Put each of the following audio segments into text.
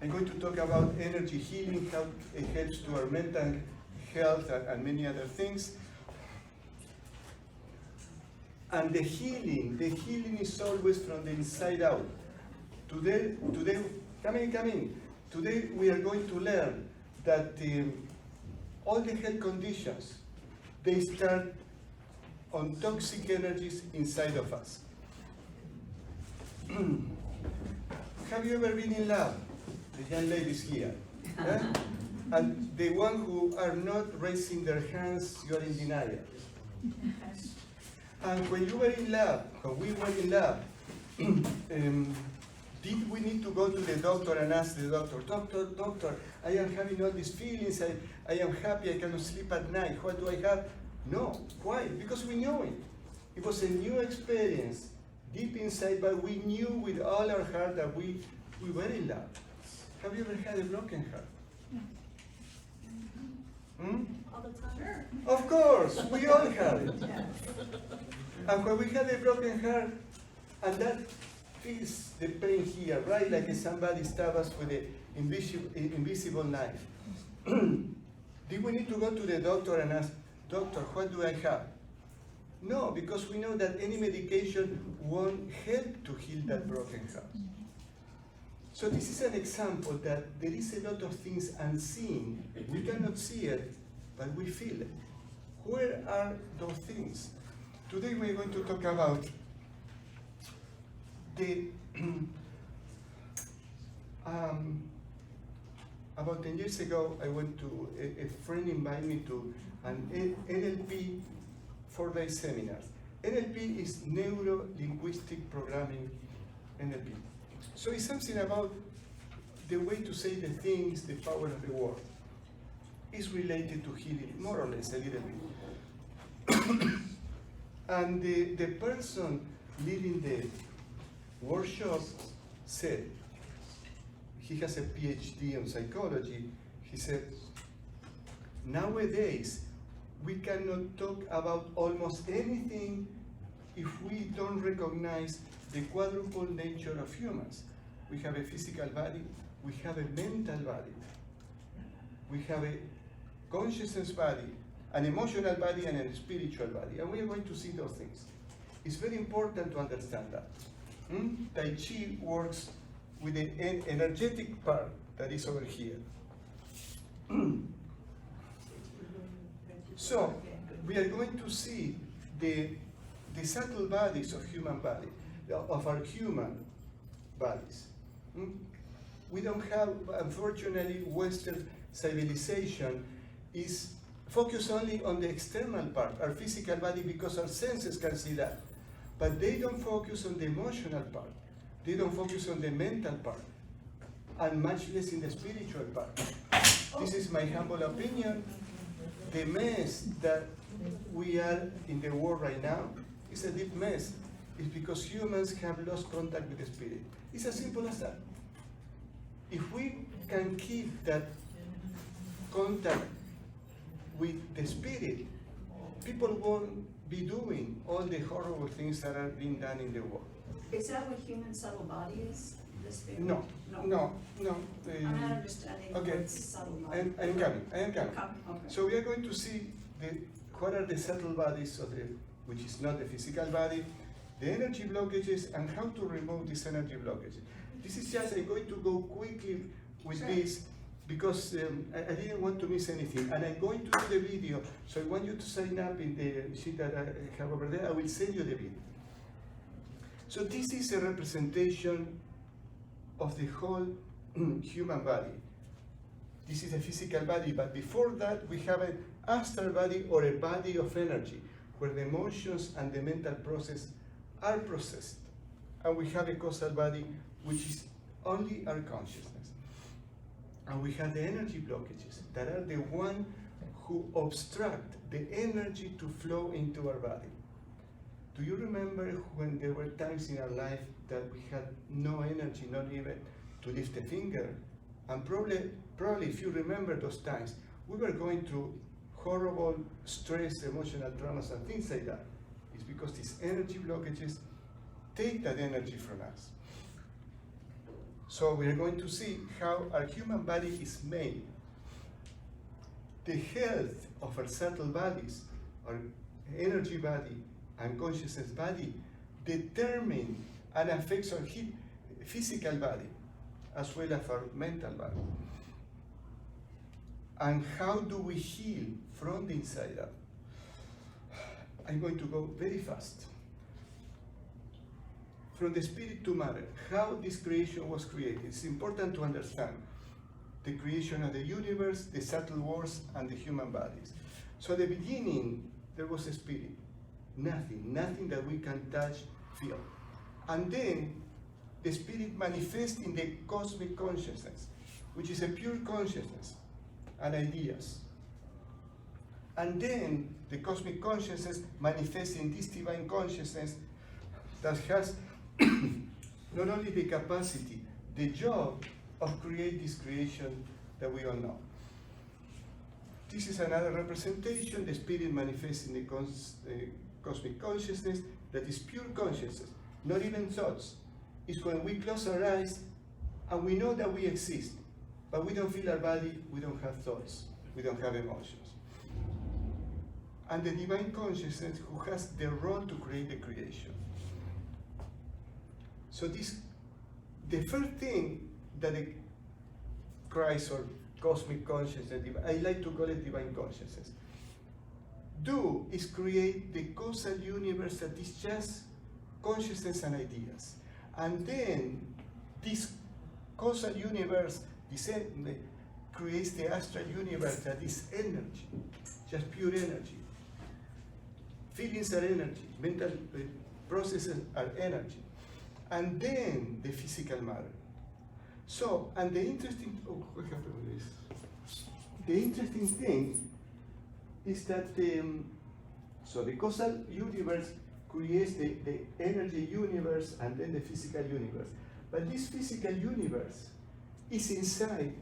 I'm going to talk about energy healing, how it helps to our mental health and many other things. And the healing is always from the inside out. Today, come in. Today we are going to learn that all the health conditions, they start on toxic energies inside of us. Have you ever been in love? The young ladies here. Eh? And the one who are not raising their hands, you are in denial. And when you were in love, when we were in love, did we need to go to the doctor and ask the doctor, doctor, I am having all these feelings, I am happy, I cannot sleep at night, what do I have? No. Why? Because we know it. It was a new experience, deep inside, but we knew with all our heart that we were in love. Have you ever had a broken heart? All the time. Sure. Of course, we all have it. And when we had a broken heart, and that feels the pain here, right? Like somebody stabbed us with an invisible knife. Did we need to go to the doctor and ask, doctor, what do I have? No, because we know that any medication won't help to heal that broken heart. So this is an example that there is a lot of things unseen. We cannot see it, but we feel it. Where are those things? Today we're going to talk about the about 10 years ago, I went to, a friend invited me to an NLP 4-day seminar. NLP is Neuro-Linguistic Programming NLP. So it's something about the way to say the things, the power of the word. It's related to healing, more or less, a little bit. And the person leading the workshop said, he has a PhD in psychology, he said, nowadays, we cannot talk about almost anything if we don't recognize the quadruple nature of humans. We have a physical body, we have a mental body, we have a consciousness body, an emotional body, and a spiritual body. And we are going to see those things. It's very important to understand that. Tai Chi works with the energetic part that is over here. So, we are going to see the subtle bodies of human body, of our human bodies. We don't have, unfortunately, Western civilization is focused only on the external part, our physical body, because our senses can see that. But they don't focus on the emotional part. They don't focus on the mental part, and much less in the spiritual part. This is my humble opinion. The mess that we are in the world right now is a deep mess. It's because humans have lost contact with the spirit. It's as simple as that. If we can keep that contact with the spirit, people won't be doing all the horrible things that are being done in the world. Is that what human subtle body is? The spirit? No. I'm not understanding what's subtle body. I am coming. Okay. So we are going to see what are the subtle bodies of which is not the physical body, the energy blockages, and how to remove these energy blockages. This is just, I'm going to go quickly with this because I didn't want to miss anything. And I'm going to do the video, so I want you to sign up in the sheet that I have over there. I will send you the video. So this is a representation of the whole human body. This is a physical body, but before that we have an astral body, or a body of energy, where the emotions and the mental process are processed. And we have a causal body, which is only our consciousness. And we have the energy blockages, that are the one who obstruct the energy to flow into our body. Do you remember when there were times in our life that we had no energy, not even to lift a finger? And probably if you remember those times, we were going through horrible stress, emotional traumas, and things like that. It's because these energy blockages take that energy from us. So we are going to see how our human body is made. The health of our subtle bodies, our energy body and consciousness body, determine and affects our physical body as well as our mental body. And how do we heal from the inside out? I'm going to go very fast. From the spirit to matter, how this creation was created. It's important to understand the creation of the universe, the subtle worlds, and the human bodies. So at the beginning, there was a spirit. Nothing that we can touch, feel. And then the spirit manifests in the cosmic consciousness, which is a pure consciousness and ideas. And then the cosmic consciousness manifests in this divine consciousness that has not only the capacity, the job of create this creation that we all know. This is another representation. The spirit manifests in the cosmic consciousness that is pure consciousness, not even thoughts. It's when we close our eyes and we know that we exist, but we don't feel our body, we don't have thoughts, we don't have emotions. And the divine consciousness who has the role to create the creation. So the first thing that the Christ or cosmic consciousness, I like to call it divine consciousness, do is create the causal universe that is just consciousness and ideas. And then this causal universe creates the astral universe that is energy, just pure energy. Feelings are energy, mental processes are energy. And then the physical matter. So, and the interesting, what happened with this? The interesting thing is that the causal universe creates the energy universe and then the physical universe. But this physical universe is inside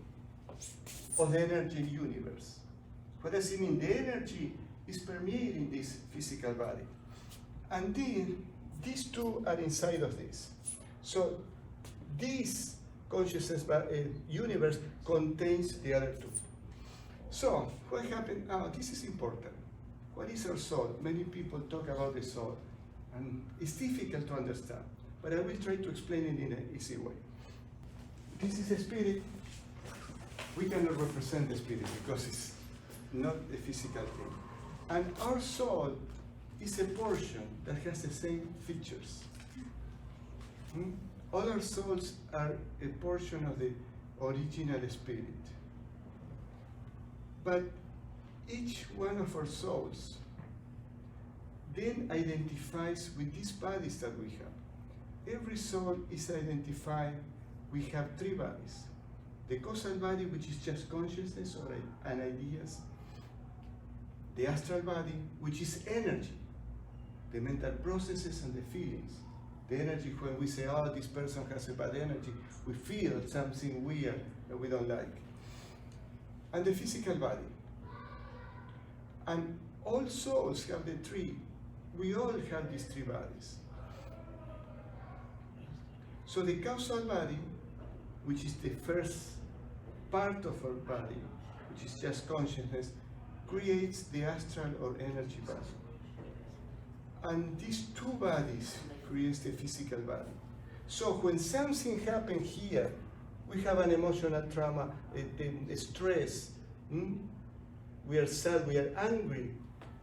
of the energy universe. What does it mean? The energy is permeating this physical body. And then these two are inside of this. So this consciousness universe contains the other two. So what happened? This is important. What is our soul? Many people talk about the soul, and it's difficult to understand, but I will try to explain it in an easy way. This is a spirit. We cannot represent the spirit because it's not a physical thing. And our soul is a portion that has the same features. All our souls are a portion of the original spirit. But each one of our souls then identifies with these bodies that we have. Every soul is identified. We have three bodies. The causal body, which is just consciousness and ideas. The astral body, which is energy, the mental processes and the feelings. The energy when we say, oh, this person has a bad energy, we feel something weird that we don't like. And the physical body. And all souls have the three. We all have these three bodies. So the causal body, which is the first part of our body, which is just consciousness, creates the astral or energy body. And these two bodies creates the physical body. So when something happens here, we have an emotional trauma, a stress, we are sad, we are angry,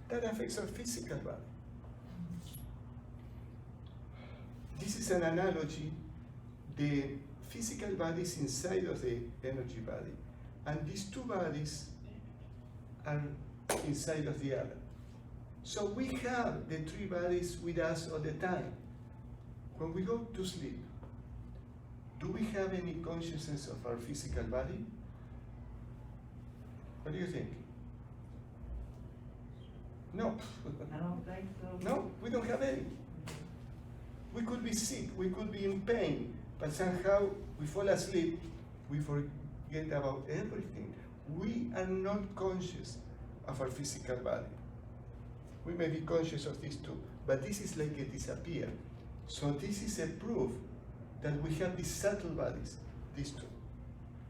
that affects our physical body. This is an analogy. The physical body is inside of the energy body, and these two bodies are inside of the other. So we have the three bodies with us all the time. When we go to sleep, do we have any consciousness of our physical body? What do you think? No. I don't think so. No, we don't have any. We could be sick, we could be in pain, but somehow we fall asleep, we forget about everything. We are not conscious of our physical body. We may be conscious of these two, but this is like a disappear. So this is a proof that we have these subtle bodies these two.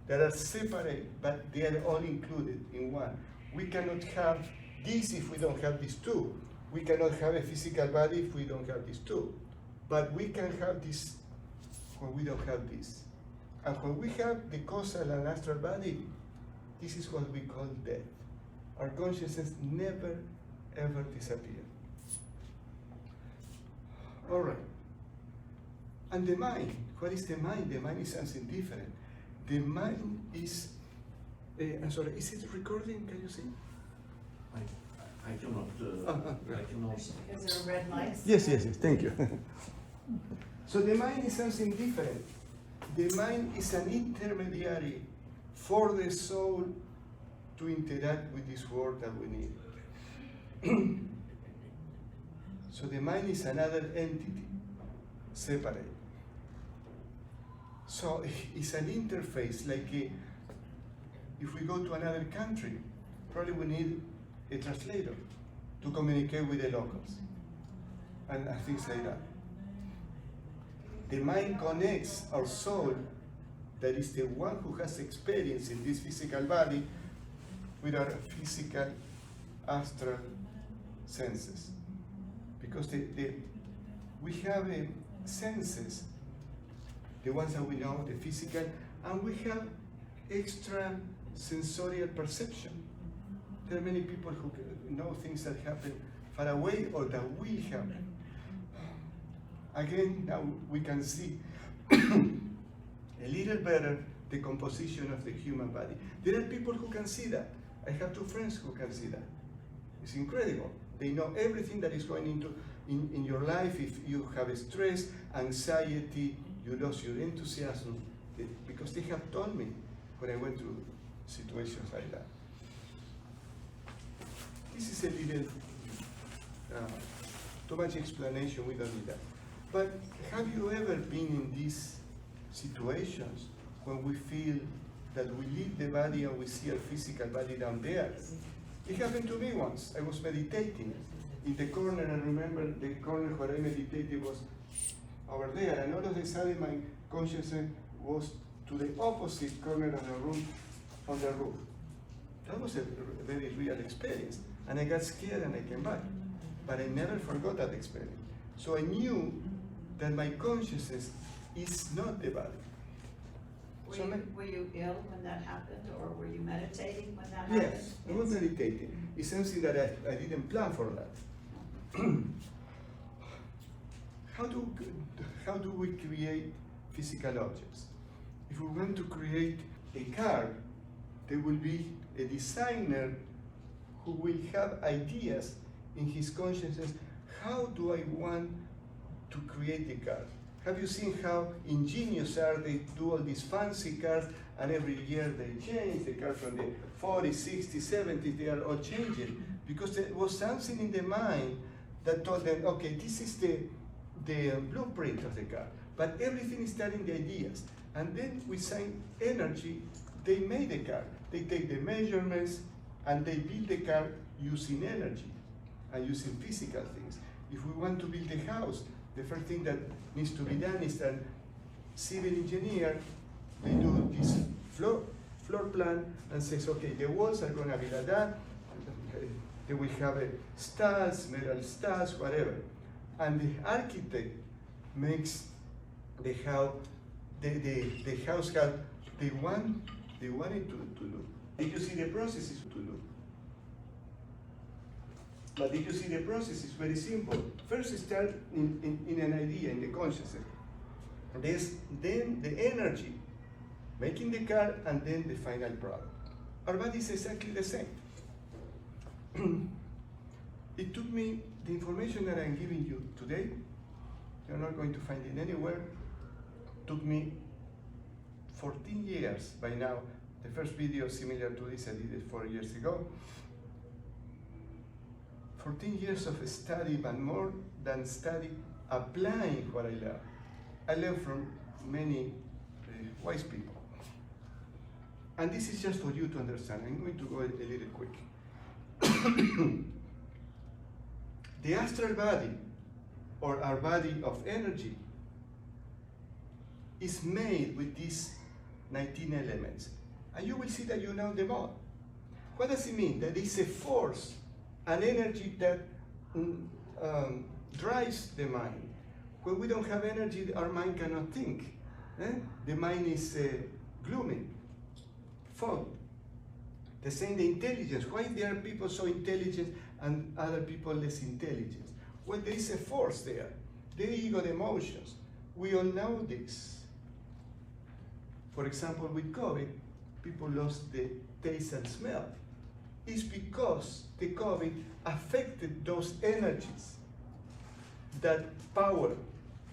They are separate, but they are all included in one. We cannot have this if we don't have these two. We cannot have a physical body if we don't have these two. But we can have this when we don't have this. And when we have the causal and astral body, this is what we call death. Our consciousness never, ever disappears. All right. And the mind, what is the mind? The mind is something different. The mind is, I'm sorry, is it recording? Can you see? I cannot. I cannot. Is there red lights? Yes, thank you. So the mind is something different. The mind is an intermediary for the soul to interact with this world that we need. So the mind is another entity, separate. So it's an interface, like if we go to another country, probably we need a translator to communicate with the locals and things like that. The mind connects our soul, that is the one who has experience in this physical body, with our physical astral senses. Because we have senses, the ones that we know, the physical, and we have extra sensorial perception. There are many people who know things that happen far away or that will happen. Again, now we can see a little better the composition of the human body. There are people who can see that. I have 2 friends who can see that. It's incredible. They know everything that is going into in your life. If you have stress, anxiety, you lost your enthusiasm, because they have told me when I went through situations like that. This is a little too much explanation, we don't need that. But have you ever been in these situations when we feel that we leave the body and we see our physical body down there? It happened to me once. I was meditating in the corner, and remember the corner where I meditated was over there, and all of a sudden my consciousness was to the opposite corner of the room, on the roof. That was a very real experience, and I got scared and I came back. But I never forgot that experience. So I knew that my consciousness is not the body. Were you ill when that happened, or were you meditating when that happened? Yes, I was meditating. It's something that I didn't plan for that. How do we create physical objects? If we want to create a car, there will be a designer who will have ideas in his consciousness. How do I want to create the car? Have you seen how ingenious are they do all these fancy cars, and every year they change the car from the 40s, 60s, 70s, they are all changing, because there was something in the mind that told them, okay, this is the blueprint of the car, but everything is done in the ideas. And then with some energy, they made the car. They take the measurements and they build the car using energy and using physical things. If we want to build a house, the first thing that needs to be done is that civil engineer, they do this floor plan and says, okay, the walls are going to be like that. They will have studs, metal studs, whatever. And the architect makes the house, the house how they want it to look. Did you see the processes to look? But did you see the process? It's very simple. First start in an idea, in the consciousness. Then the energy, making the car, and then the final product. Our body is exactly the same. It took me, the information that I'm giving you today, you're not going to find it anywhere, took me 14 years by now. The first video similar to this, I did it 4 years ago. 14 years of study, but more than study, applying what I learned. I learned from many wise people. And this is just for you to understand. I'm going to go a little quick. The astral body, or our body of energy, is made with this 19 elements. And you will see that you know them all. What does it mean? That it's a force, an energy that drives the mind. When we don't have energy, our mind cannot think. The mind is gloomy, fog. The same, the intelligence. Why there are people so intelligent and other people less intelligent? Well, there is a force there. The ego, the emotions. We all know this. For example, with COVID, people lost the taste and smell. It's because the COVID affected those energies that power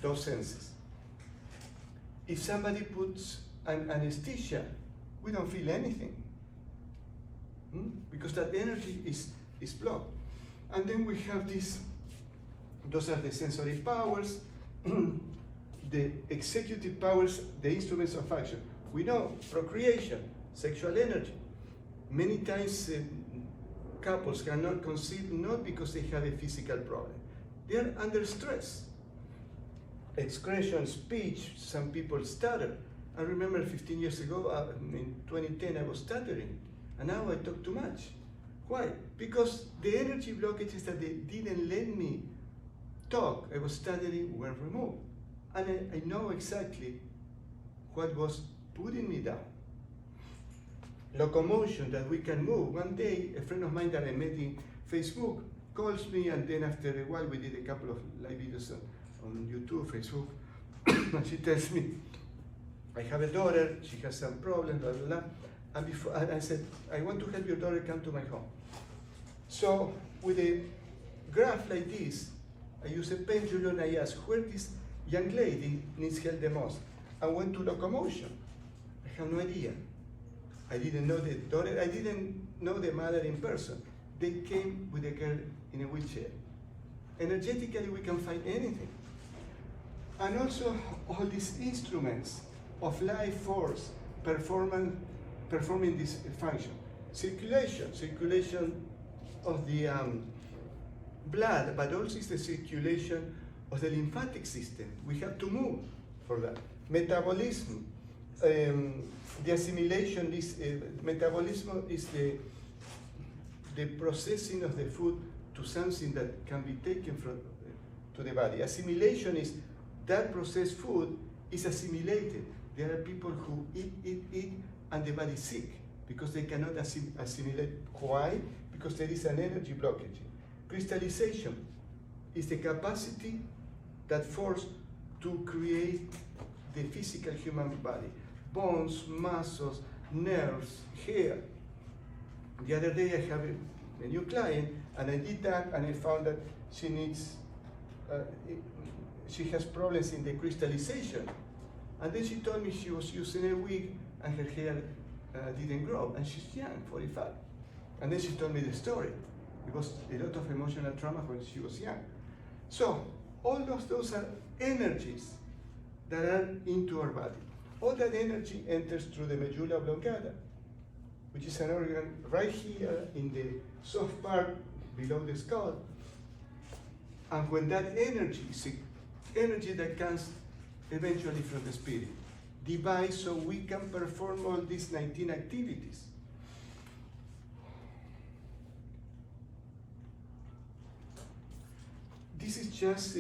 those senses. If somebody puts an anesthesia, we don't feel anything. Because that energy is blocked. And then we have this, those are the sensory powers, the executive powers, the instruments of action. We know procreation, sexual energy. Many times couples cannot conceive not because they have a physical problem. They are under stress. Expression, speech, some people stutter. I remember 15 years ago, in 2010, I was stuttering. And now I talk too much. Why? Because the energy blockages that they didn't let me talk, I was stuttering, were removed. And I know exactly what was putting me down. Locomotion, that we can move. One day, a friend of mine that I met in Facebook calls me, and then after a while, we did a couple of live videos on YouTube, Facebook, and she tells me, I have a daughter, she has some problems, blah, blah, blah. And I said, I want to help your daughter come to my home. So with a graph like this, I use a pendulum, I ask, where this young lady needs help the most? I went to locomotion. I have no idea. I didn't know the daughter, I didn't know the mother in person. They came with a girl in a wheelchair. Energetically, we can find anything. And also, all these instruments of life force performing this function. Circulation of the blood, but also is the circulation of the lymphatic system. We have to move for that. Metabolism, the assimilation, metabolism is the processing of the food to something that can be taken to the body. Assimilation is that processed food is assimilated. There are people who eat, and the body is sick because they cannot assimilate. Why? Because there is an energy blockage. Crystallization is the capacity, that force to create the physical human body. Bones, muscles, nerves, hair. The other day I have a new client, and I did that, and I found that she needs, she has problems in the crystallization. And then she told me she was using a wig and her hair didn't grow, and she's young, 45. And then she told me the story. It was a lot of emotional trauma when she was young. So all of those are energies that are into our body. All that energy enters through the medulla oblongata, which is an organ right here in the soft part below the skull. And when that energy is energy that comes eventually from the spirit, device so we can perform all these 19 activities. This is just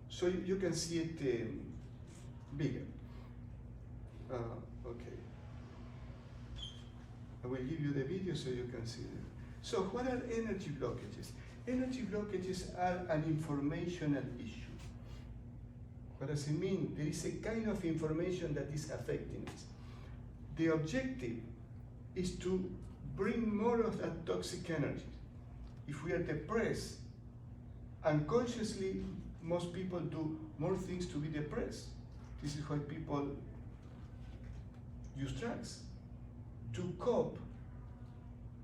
so you can see it bigger. Okay. I will give you the video so you can see it. So what are energy blockages? Energy blockages are an informational issue. What does it mean? There is a kind of information that is affecting us. The objective is to bring more of that toxic energy. If we are depressed, unconsciously, most people do more things to be depressed. This is why people use drugs, to cope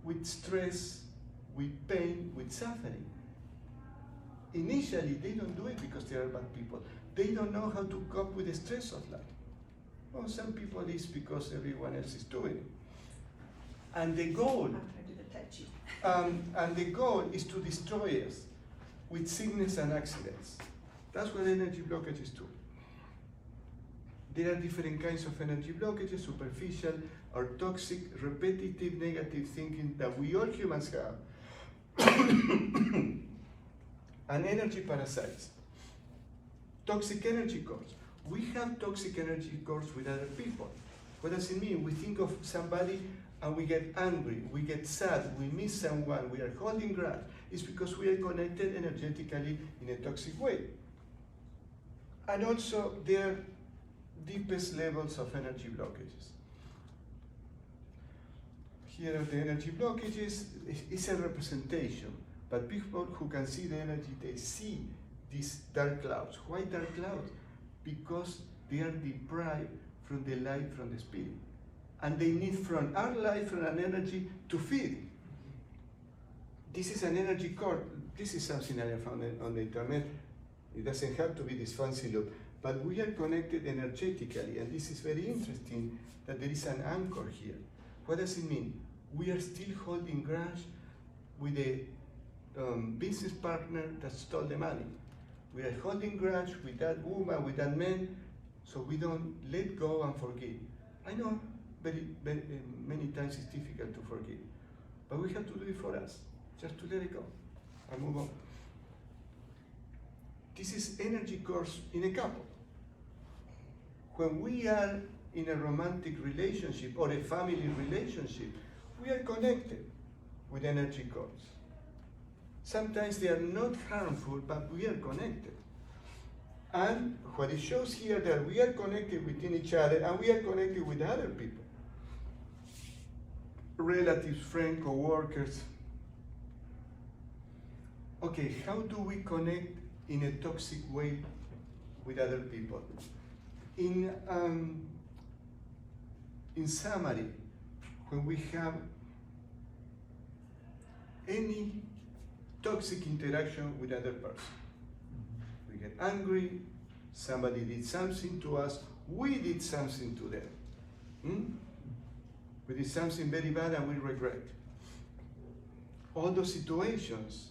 with stress, with pain, with suffering. Initially, they don't do it because they are bad people. They don't know how to cope with the stress of life. Well, some people it's because everyone else is doing it. And the goal, and the goal is to destroy us with sickness and accidents. That's what energy blockages do. there are different kinds of energy blockages, superficial or toxic, repetitive, negative thinking that we all humans have. And energy parasites. Toxic energy cores. We have toxic energy cores with other people. What does it mean? We think of somebody and we get angry, we get sad, we miss someone, we are holding grudge. It's because we are connected energetically in a toxic way. And also, there are deepest levels of energy blockages. Here are the energy blockages. It's a representation, but people who can see the energy, they see these dark clouds. Why dark clouds? Because they are deprived from the light from the spirit. And they need from our life, from an energy to feed. This is an energy core. This is something I found on the internet. It doesn't have to be this fancy loop, but we are connected energetically, and this is very interesting that there is an anchor here. What does it mean? We are still holding grudge with a business partner that stole the money. We are holding grudge with that woman, with that man, so we don't let go and forgive. I know many times it's difficult to forgive, but we have to do it for us, just to let it go and move on. This is energy cores in a couple. When we are in a romantic relationship or a family relationship, we are connected with energy cores. Sometimes they are not harmful, but we are connected. And what it shows here that we are connected within each other and we are connected with other people. Relatives, friends, co-workers. Okay, how do we connect in a toxic way with other people? In summary, when we have any toxic interaction with other person, we get angry, somebody did something to us, we did something to them. We did something very bad and we regret. All those situations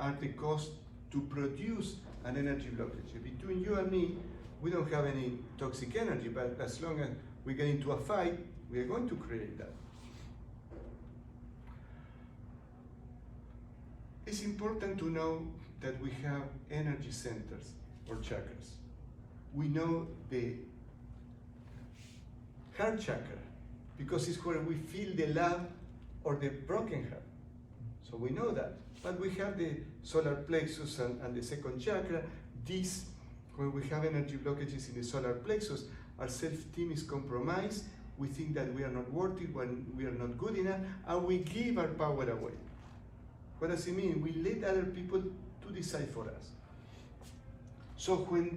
are the cause to produce an energy blockage. Between you and me, we don't have any toxic energy, but as long as we get into a fight, we are going to create that. It's important to know that we have energy centers or chakras. We know the heart chakra because it's where we feel the love or the broken heart. So we know that. But we have the solar plexus and the second chakra. This, when we have energy blockages in the solar plexus, our self-esteem is compromised. We think that we are not worthy, when we are not good enough, and we give our power away. What does it mean? We let other people to decide for us. So when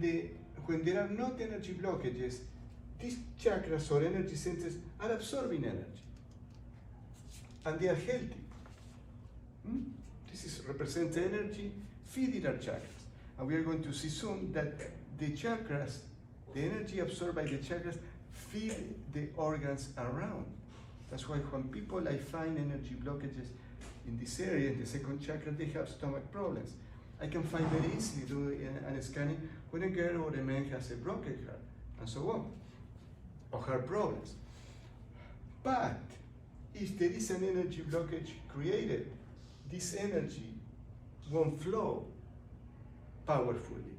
there are not energy blockages, these chakras or energy centers are absorbing energy, and they are healthy. This represents energy feeding our chakras. And we are going to see soon that the chakras, the energy absorbed by the chakras, feed the organs around. That's why when people I find energy blockages in this area, in the second chakra, they have stomach problems. I can find very easily doing an scanning when a girl or a man has a broken heart, and so on, or heart problems. But if there is an energy blockage created, this energy won't flow powerfully.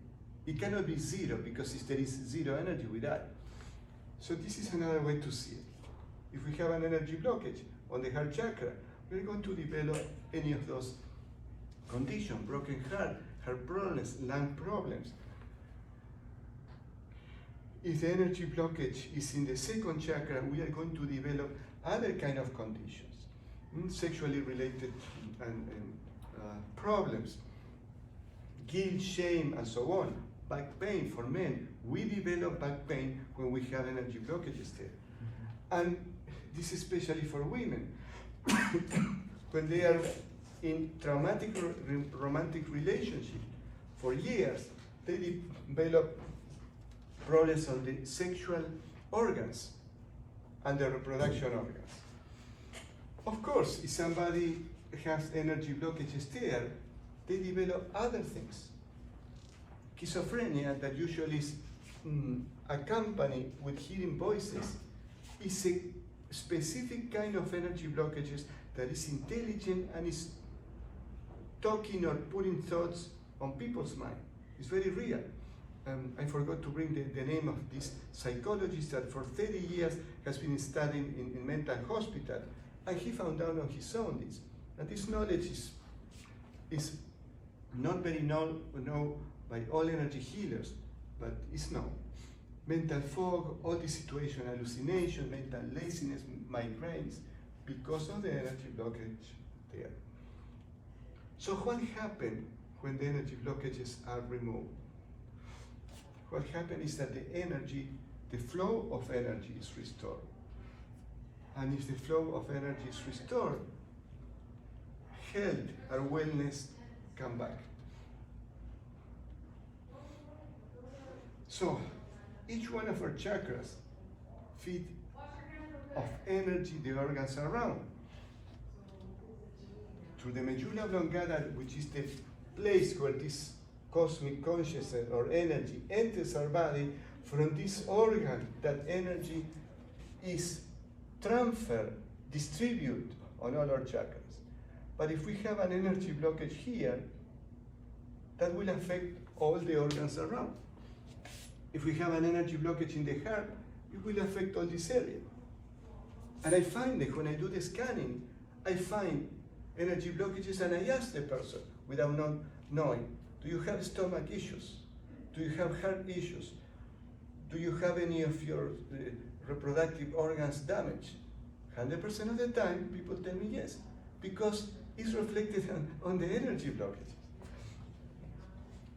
It cannot be zero, because if there is zero energy, we die. So this is another way to see it. If we have an energy blockage on the heart chakra, we're going to develop any of those conditions: broken heart, heart problems, lung problems. If the energy blockage is in the second chakra, we are going to develop other kind of conditions, sexually related problems, guilt, shame, and so on. Back pain for men. We develop back pain when we have energy blockages there. And this is especially for women. When they are in traumatic romantic relationship for years, they develop problems on the sexual organs and the reproduction organs. Of course, if somebody has energy blockages there, they develop other things. Schizophrenia, that usually is accompanied with hearing voices is a specific kind of energy blockages that is intelligent and is talking or putting thoughts on people's mind. It's very real. I forgot to bring the name of this psychologist that for 30 years has been studying in mental hospital, and he found out on his own this. And this knowledge is not very known by all energy healers, but it's known. Mental fog, all the situation, hallucination, mental laziness, migraines, because of the energy blockage there. So what happened when the energy blockages are removed? What happened is that the flow of energy is restored. And if the flow of energy is restored, health or wellness come back. So, each one of our chakras feed of energy the organs around. Through the medulla oblongata, which is the place where this cosmic consciousness or energy enters our body, from this organ, that energy is transferred, distributed on all our chakras. But if we have an energy blockage here, that will affect all the organs around. If we have an energy blockage in the heart, it will affect all this area. And I find that when I do the scanning, I find energy blockages and I ask the person without knowing, do you have stomach issues? Do you have heart issues? Do you have any of your reproductive organs damaged? 100% of the time, people tell me yes, because it's reflected on the energy blockages.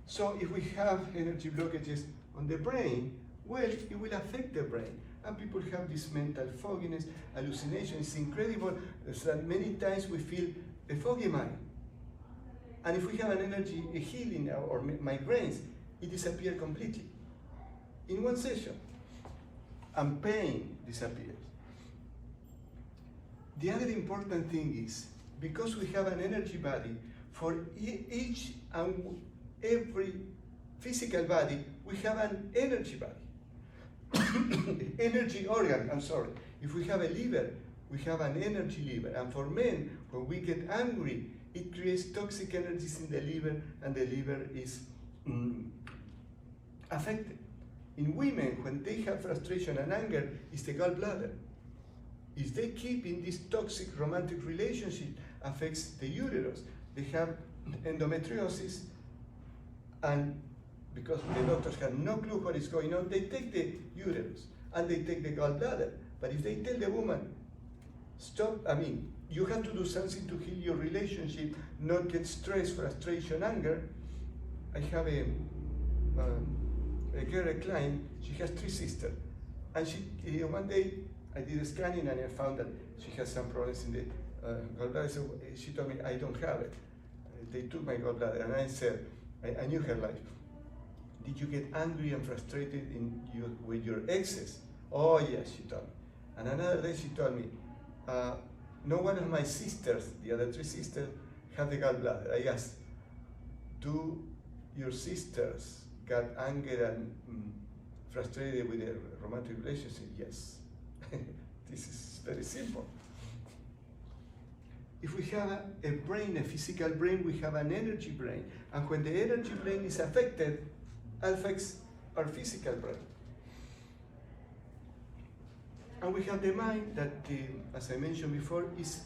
So if we have energy blockages on the brain, well, it will affect the brain. And people have this mental fogginess, hallucination. It's incredible that many times we feel a foggy mind. And if we have an energy healing or migraines, it disappears completely in one session. And pain disappears. The other important thing is, because we have an energy body, for each and every physical body, we have an energy body. Energy organ, I'm sorry. If we have a liver, we have an energy liver. And for men, when we get angry, it creates toxic energies in the liver, and the liver is affected. In women, when they have frustration and anger, it's the gallbladder. If they keep in this toxic romantic relationship, affects the uterus. They have endometriosis, and because the doctors have no clue what is going on, they take the uterus and they take the gallbladder. But if they tell the woman, stop, you have to do something to heal your relationship, not get stress, frustration, anger. I have a girl, a client, she has 3 sisters. And she one day, I did a scanning and I found that she has some problems in the gallbladder. So she told me, I don't have it. They took my gallbladder, and I said, I knew her life. Did you get angry and frustrated with your exes? Oh yes, she told me. And another day she told me, no one of my sisters, the other 3 sisters, have the gallbladder. I asked, do your sisters got anger and frustrated with a romantic relationship? Yes. This is very simple. If we have a brain, a physical brain, we have an energy brain. And when the energy brain is affected, affects our physical brain. And we have the mind that, as I mentioned before, is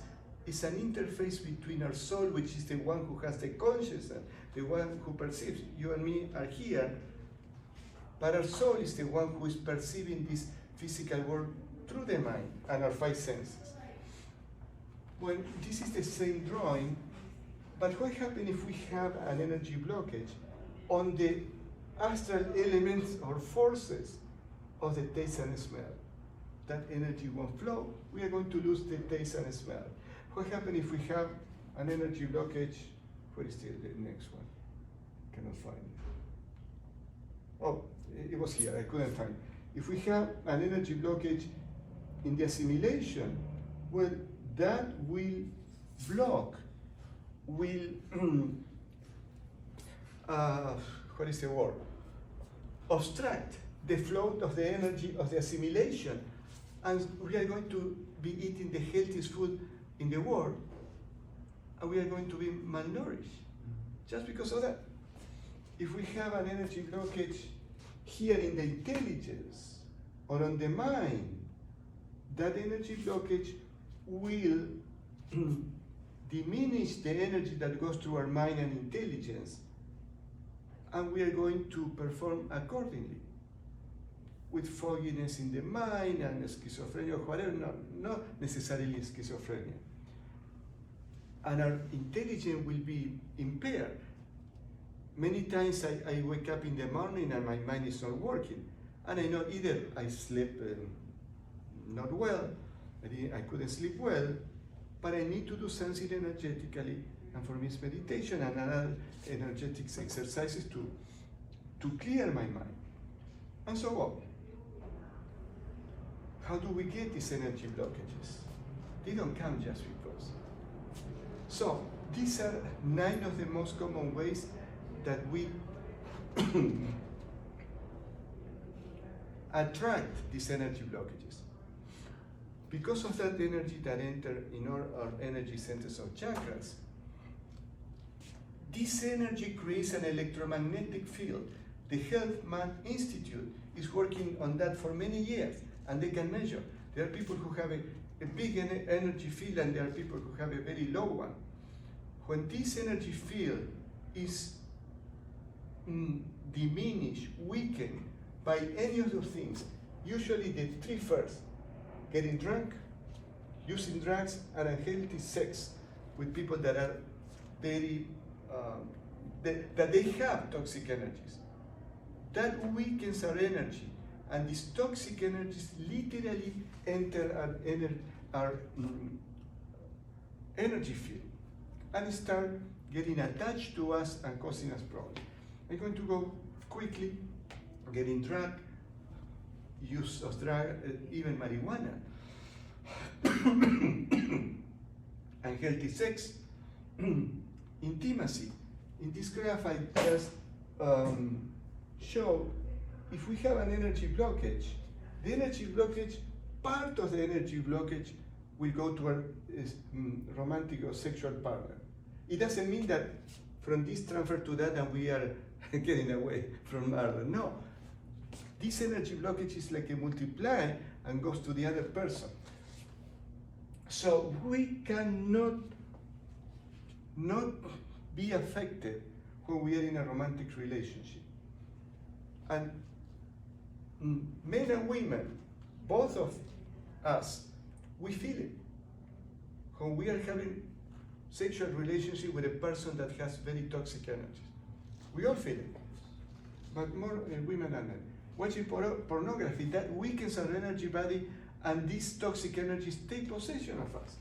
an interface between our soul, which is the one who has the consciousness, the one who perceives. You and me are here, but our soul is the one who is perceiving this physical world through the mind and our 5 senses. Well, this is the same drawing, but what happens if we have an energy blockage on the astral elements or forces of the taste and smell? That energy won't flow. We are going to lose the taste and smell. What happens if we have an energy blockage? Where is the next one? Cannot find it. Oh, it was here. I couldn't find it. If we have an energy blockage in the assimilation, well, that will block, will, what is the word? Obstruct the flow of the energy of the assimilation. And we are going to be eating the healthiest food in the world, and we are going to be malnourished just because of that. If we have an energy blockage here in the intelligence or on the mind, that energy blockage will diminish the energy that goes through our mind and intelligence, and we are going to perform accordingly, with fogginess in the mind and schizophrenia or whatever, not necessarily schizophrenia. And our intelligence will be impaired. Many times I wake up in the morning and my mind is not working, and I know either I slept not well, I couldn't sleep well, but I need to do something energetically, and for me it's meditation and other energetic exercises to clear my mind, and so on. How do we get these energy blockages? They don't come just because. So these are 9 of the most common ways that we attract these energy blockages. Because of that energy that enters in our energy centers of chakras, this energy creates an electromagnetic field. The Health Math Institute is working on that for many years, and they can measure. There are people who have a big energy field, and there are people who have a very low one. When this energy field is diminished, weakened by any of those things, usually the 3 first, getting drunk, using drugs, and unhealthy sex with people that are very, that they have toxic energies. That weakens our energy, and these toxic energies literally enter our energy field and start getting attached to us and causing us problems. I'm going to go quickly. Getting drunk, use of drug, even marijuana, unhealthy sex, intimacy. In this graph I just show if we have an energy blockage, the energy blockage, part of the energy blockage will go to our romantic or sexual partner. It doesn't mean that from this transfer to that and we are getting away from murder. No. This energy blockage is like a multiply and goes to the other person. So we cannot not be affected when we are in a romantic relationship. And men and women, both of us, we feel it. When we are having sexual relationship with a person that has very toxic energies, we all feel it, but more women and men. Watching pornography, that weakens our energy body, and these toxic energies take possession of us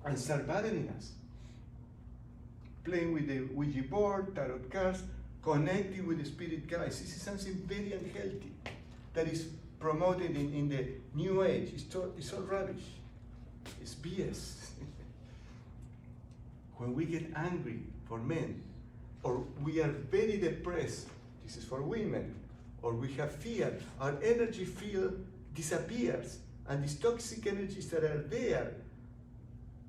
and start bothering us. Playing with the Ouija board, tarot cards, connecting with the spirit guides. This is something very unhealthy that is promoted in the New Age. It's all rubbish. It's BS. When we get angry for men, or we are very depressed, this is for women, or we have fear, our energy field disappears, and these toxic energies that are there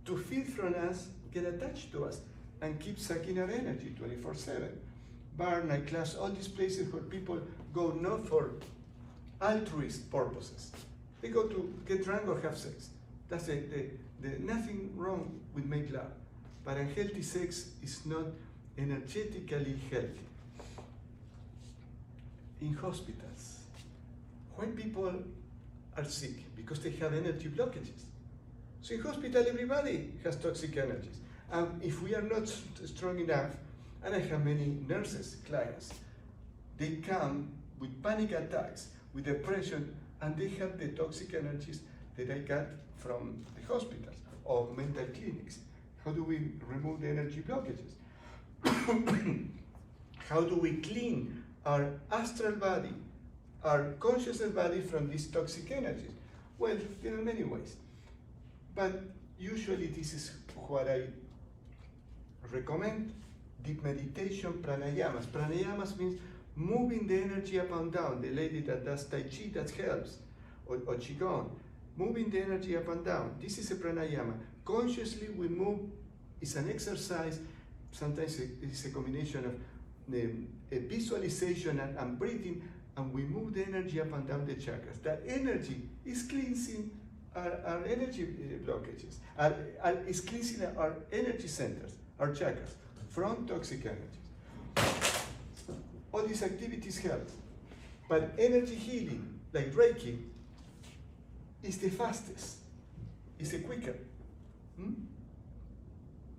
to feed from us get attached to us and keep sucking our energy 24/7. Bar, nightclubs, all these places where people go not for altruist purposes. They go to get drunk or have sex. That's nothing wrong with make love, but unhealthy sex is not energetically healthy. In hospitals, when people are sick because they have energy blockages. So in hospital, everybody has toxic energies. And if we are not strong enough, and I have many nurses, clients, they come with panic attacks, with depression, and they have the toxic energies that I got from the hospitals or mental clinics. How do we remove the energy blockages? How do we clean our astral body, our consciousness body from these toxic energies? Well, there are many ways. But usually this is what I recommend: deep meditation, pranayamas. Pranayamas means moving the energy up and down. The lady that does Tai Chi, that helps, or Qigong, moving the energy up and down. This is a pranayama. Consciously we move, it's an exercise, sometimes it's a combination of a visualization and breathing, and we move the energy up and down the chakras. That energy is cleansing our energy blockages, is cleansing our energy centers, our chakras, from toxic energies. All these activities help. But energy healing, like Reiki, is the fastest, is the quicker.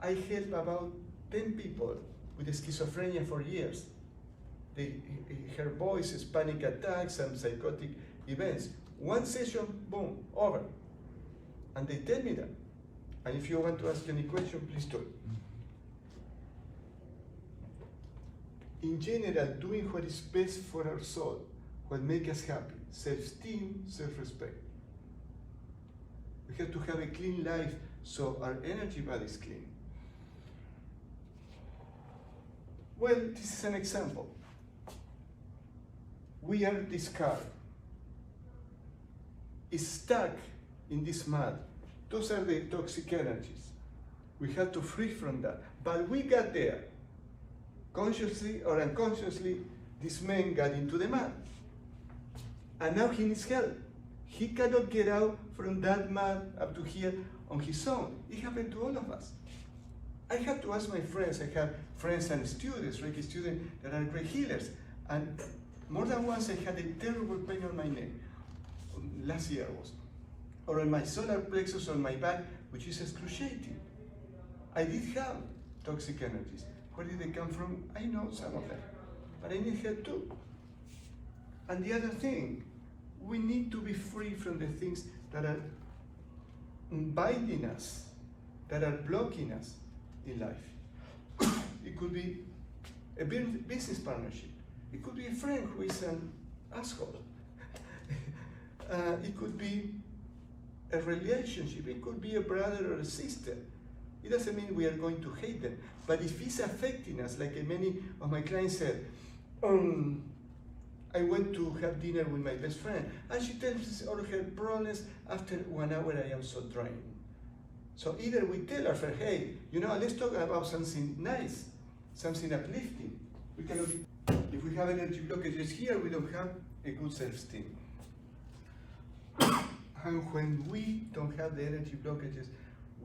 I help about 10 people with schizophrenia for years. They hear voices, panic attacks, and psychotic events. One session, boom, over. And they tell me that. And if you want to ask any question, please do. In general, doing what is best for our soul, what makes us happy, self-esteem, self-respect. We have to have a clean life so our energy body is clean. Well, this is an example. We are this car. It's stuck in this mud. Those are the toxic energies. We have to free from that. But we got there. Consciously or unconsciously, this man got into the mud. And now he needs help. He cannot get out from that mud up to here on his own. It happened to all of us. I have to ask my friends. I have friends and students, Reiki students, that are great healers. And more than once I had a terrible pain on my neck. Last year was. Or on my solar plexus on my back, which is excruciating. I did have toxic energies. Where did they come from? I know some of them. But I need help too. And the other thing, we need to be free from the things that are binding us, that are blocking us in life. It could be a business partnership. It could be a friend who is an asshole. It could be a relationship. It could be a brother or a sister. It doesn't mean we are going to hate them. But if it's affecting us, like many of my clients said, I went to have dinner with my best friend, and she tells us all her problems. After 1 hour, I am so drained. So either we tell our friend, hey, let's talk about something nice, something uplifting. We cannot, if we have energy blockages here, we don't have a good self-esteem. And when we don't have the energy blockages,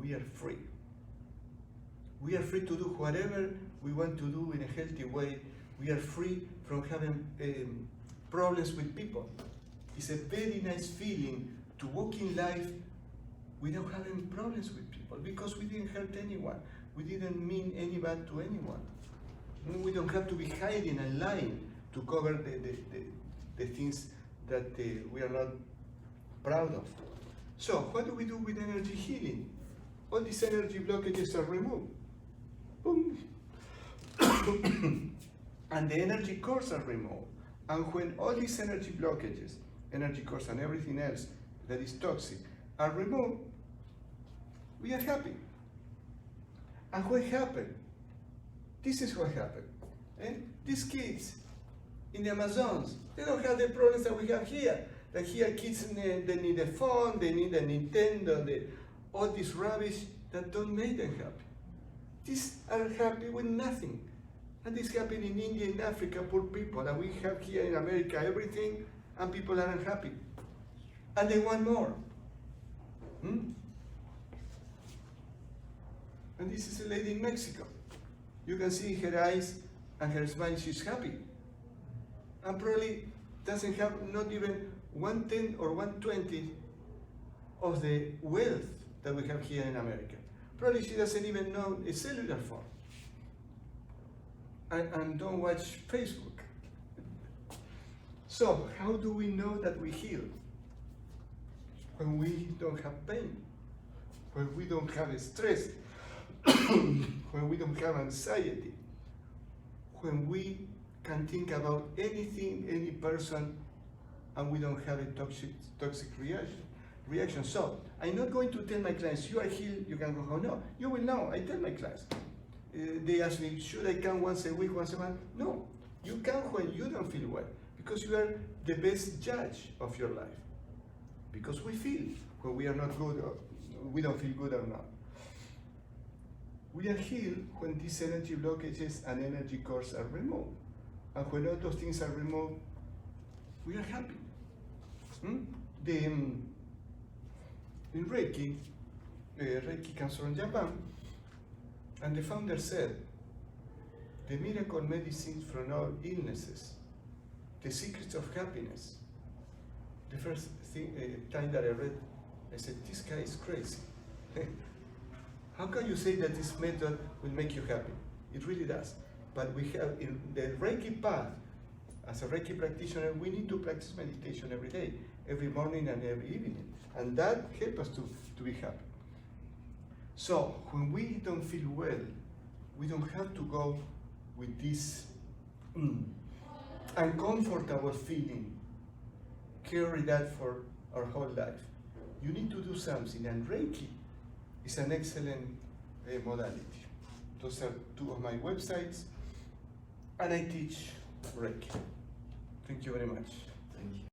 we are free. We are free to do whatever we want to do in a healthy way. We are free from having problems with people. It's a very nice feeling to walk in life without having problems with people, because we didn't hurt anyone. We didn't mean any bad to anyone. We don't have to be hiding and lying to cover the things that we are not proud of. So what do we do with energy healing? All these energy blockages are removed. Boom. And the energy cores are removed. And when all these energy blockages, energy cores and everything else that is toxic are removed, we are happy. And what happened? This is what happened. These kids in the Amazons, they don't have the problems that we have here. Like here, kids, they need a phone, they need a Nintendo, all this rubbish that don't make them happy. These are happy with nothing. And this happens in India, in Africa, poor people. And we have here in America everything, and people are unhappy. And they want more. And this is a lady in Mexico. You can see her eyes and her smile, she's happy. And probably doesn't have not even 1/10 or 1/20 of the wealth that we have here in America. Probably she doesn't even know a cellular phone. And don't watch Facebook. So how do we know that we heal? When we don't have pain, when we don't have stress, when we don't have anxiety, when we can think about anything, any person, and we don't have a toxic reaction. So I'm not going to tell my clients, you are healed, you can go home. No, you will know. I tell my clients. They ask me, should I come once a week, once a month? No, You come when you don't feel well, because you are the best judge of your life. Because we feel when we are not good, or we don't feel good or not. We are healed when these energy blockages and energy cores are removed. And when all those things are removed, we are happy. In Reiki, Reiki comes from Japan, and the founder said, the miracle medicine from all illnesses, the secrets of happiness. The first time that I read, I said, this guy is crazy. How can you say that this method will make you happy? It really does. But we have, in the Reiki path, as a Reiki practitioner, we need to practice meditation every day, every morning and every evening. And that helps us to be happy. So, when we don't feel well, we don't have to go with this uncomfortable feeling, carry that for our whole life. You need to do something, and Reiki is an excellent modality. Those are two of my websites, and I teach Reiki. Thank you very much. Thank you.